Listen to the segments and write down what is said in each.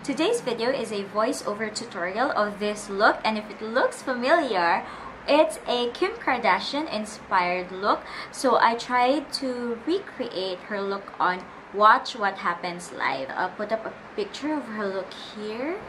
Today's video is a voiceover tutorial of this look, and if it looks familiar, it's a Kim Kardashian inspired look. So I tried to recreate her look on Watch What Happens Live. I'll put up a picture of her look here.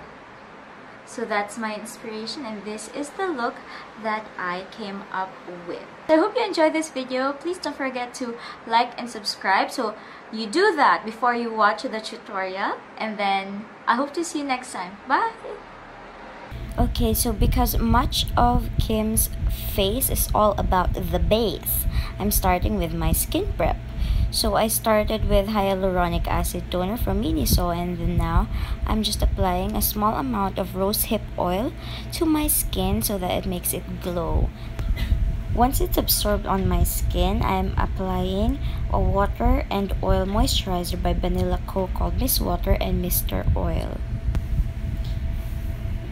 So that's my inspiration, and this is the look that I came up with. I hope you enjoyed this video. Please don't forget to like and subscribe. So you do that before you watch the tutorial, and then I hope to see you next time. Bye! Okay, so because much of Kim's face is all about the base, I'm starting with my skin prep. So I started with hyaluronic acid toner from Miniso, and then now I'm just applying a small amount of rosehip oil to my skin so that it makes it glow. Once it's absorbed on my skin, I'm applying a water and oil moisturizer by Banila called Miss Water and Mr. Oil.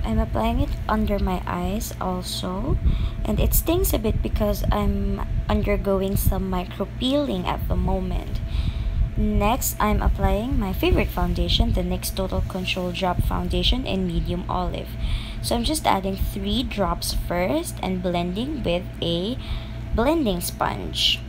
I'm applying it under my eyes also, and it stings a bit because I'm undergoing some micro peeling at the moment. Next, I'm applying my favorite foundation, the NYX Total Control Drop Foundation in medium olive. So I'm just adding 3 drops first and blending with a blending sponge.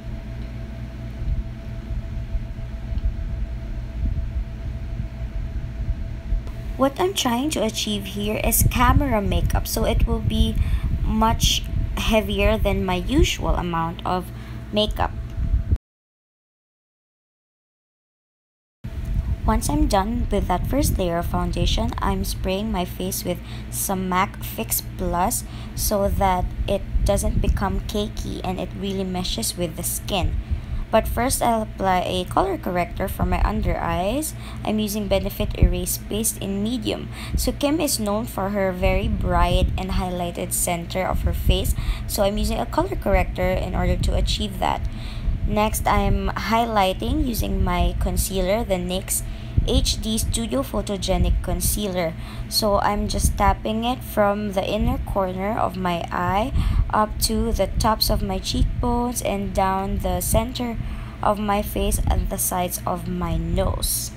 What I'm trying to achieve here is camera makeup, so it will be much heavier than my usual amount of makeup. Once I'm done with that first layer of foundation, I'm spraying my face with some MAC Fix Plus so that it doesn't become cakey and it really meshes with the skin. But first, I'll apply a color corrector for my under eyes. I'm using Benefit Erase Paste in medium. So Kim is known for her very bright and highlighted center of her face, so I'm using a color corrector in order to achieve that. Next, I'm highlighting using my concealer, the NYX HD Studio Photogenic Concealer. So I'm just tapping it from the inner corner of my eye up to the tops of my cheekbones and down the center of my face and the sides of my nose.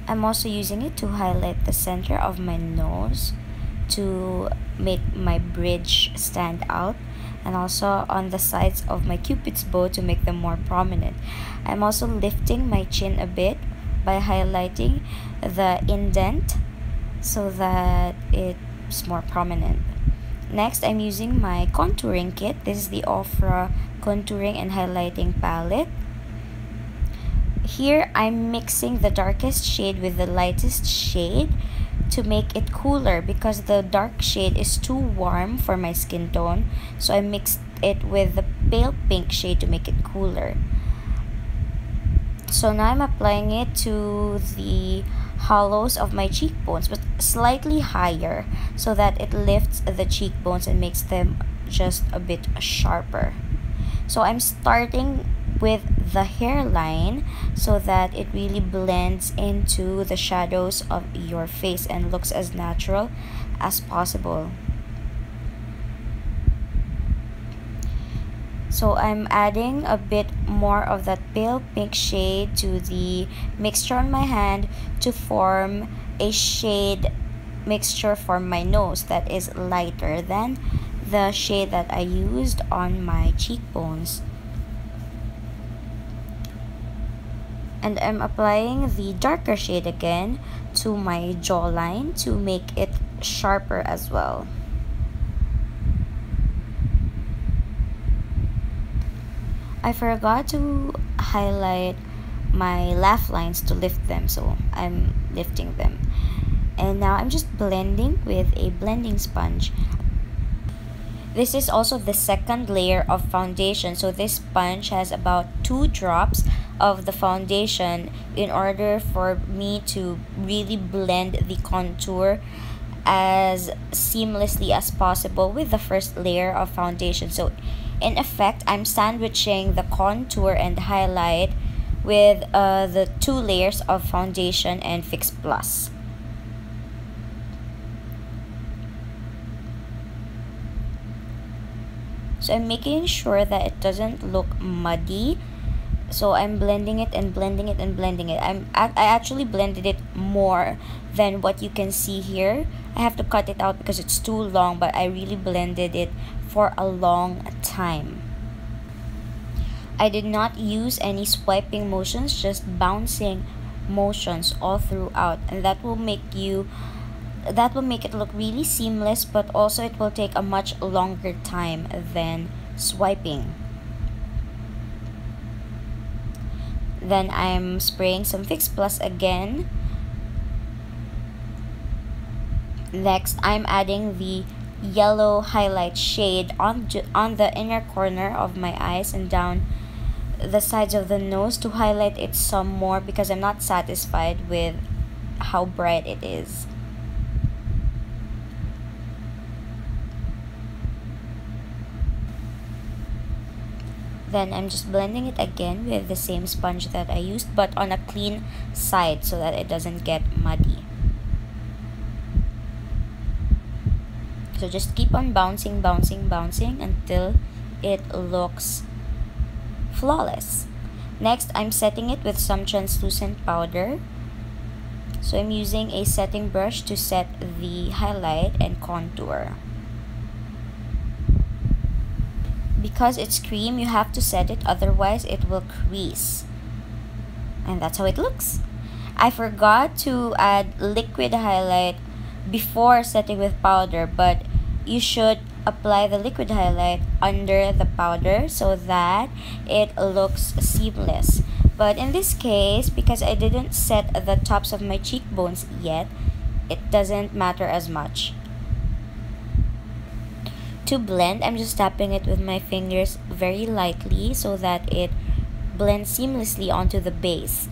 I'm also using it to highlight the center of my nose to make my bridge stand out, and also on the sides of my cupid's bow to make them more prominent. I'm also lifting my chin a bit by highlighting the indent so that it's more prominent. Next, I'm using my contouring kit. This is the Ofra contouring and highlighting palette. Here, I'm mixing the darkest shade with the lightest shade to make it cooler because the dark shade is too warm for my skin tone. So I mixed it with the pale pink shade to make it cooler. So now I'm applying it to the hollows of my cheekbones, but slightly higher so that it lifts the cheekbones and makes them just a bit sharper. So I'm starting with the hairline so that it really blends into the shadows of your face and looks as natural as possible. So I'm adding a bit more of that pale pink shade to the mixture on my hand to form a shade mixture for my nose that is lighter than the shade that I used on my cheekbones. And I'm applying the darker shade again to my jawline to make it sharper as well. I forgot to highlight my laugh lines to lift them, so I'm lifting them. And now I'm just blending with a blending sponge. This is also the second layer of foundation, so this sponge has about 2 drops of the foundation in order for me to really blend the contour as seamlessly as possible with the first layer of foundation. So in effect, I'm sandwiching the contour and highlight with the 2 layers of foundation and Fix Plus. So I'm making sure that it doesn't look muddy. So I'm blending it and blending it and blending it. I actually blended it more than what you can see here. I have to cut it out because it's too long, but I really blended it for a long time. I did not use any swiping motions, just bouncing motions all throughout, and that will make it look really seamless, but also it will take a much longer time than swiping. Then I'm spraying some Fix Plus again. Next, I'm adding the yellow highlight shade on the inner corner of my eyes and down the sides of the nose to highlight it some more because I'm not satisfied with how bright it is. Then I'm just blending it again with the same sponge that I used, but on a clean side so that it doesn't get muddy. So just keep on bouncing until it looks flawless. Next, I'm setting it with some translucent powder. So I'm using a setting brush to set the highlight and contour. Because it's cream, you have to set it, otherwise it will crease. And that's how it looks. I forgot to add liquid highlight before setting with powder, but you should apply the liquid highlight under the powder so that it looks seamless. But in this case, because I didn't set the tops of my cheekbones yet, it doesn't matter as much. To blend, I'm just tapping it with my fingers very lightly so that it blends seamlessly onto the base.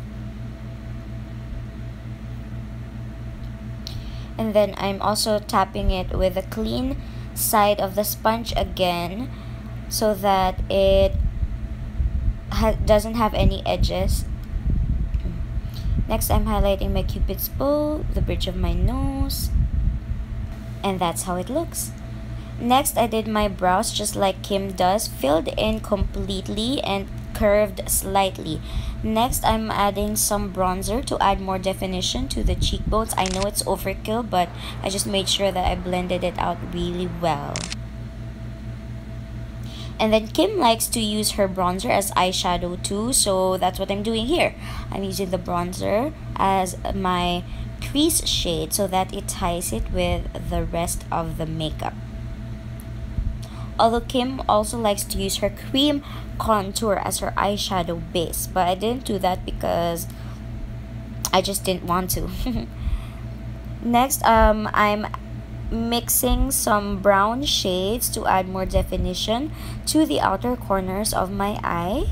And then I'm also tapping it with a clean side of the sponge again so that it doesn't have any edges. Next, I'm highlighting my cupid's bow, the bridge of my nose, and that's how it looks. Next, I did my brows just like Kim does, filled in completely and curved slightly. Next, I'm adding some bronzer to add more definition to the cheekbones. I know it's overkill, but I just made sure that I blended it out really well. And then Kim likes to use her bronzer as eyeshadow too, so that's what I'm doing here. I'm using the bronzer as my crease shade so that it ties it with the rest of the makeup. Although Kim also likes to use her cream contour as her eyeshadow base, but I didn't do that because I just didn't want to. Next, I'm mixing some brown shades to add more definition to the outer corners of my eye.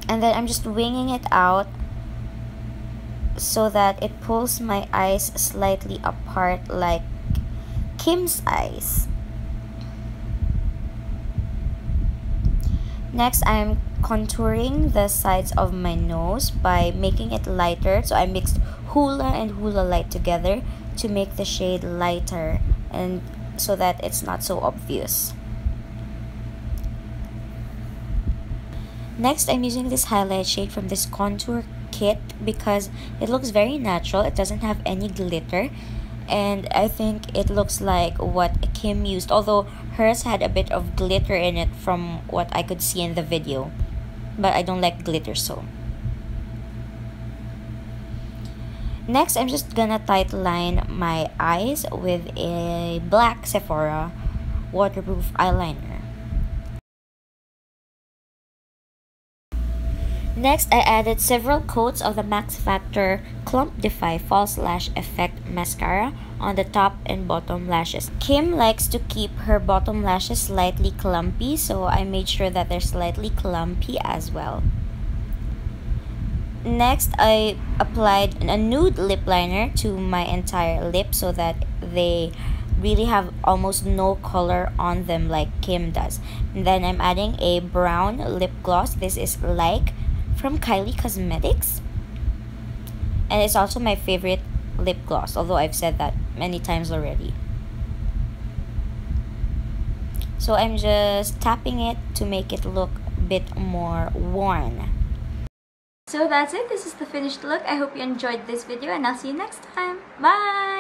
And then I'm just winging it out so that it pulls my eyes slightly apart like Kim's eyes. Next, I'm contouring the sides of my nose by making it lighter. So I mixed Hoola and Hoola Light together to make the shade lighter and so that it's not so obvious. Next, I'm using this highlight shade from this contour kit because it looks very natural. It doesn't have any glitter. And I think it looks like what Kim used, although hers had a bit of glitter in it from what I could see in the video. But I don't like glitter, so. Next, I'm just gonna tight line my eyes with a black Sephora waterproof eyeliner. Next, I added several coats of the MaxFactor Clump Defy False Lash Effect Mascara on the top and bottom lashes. Kim likes to keep her bottom lashes slightly clumpy, so I made sure that they're slightly clumpy as well. Next, I applied a nude lip liner to my entire lip so that they really have almost no color on them like Kim does. And then I'm adding a brown lip gloss. This is Like from Kylie Cosmetics, and it's also my favorite lip gloss, although I've said that many times already. So I'm just tapping it to make it look a bit more worn. So that's it. This is the finished look. I hope you enjoyed this video and I'll see you next time. Bye!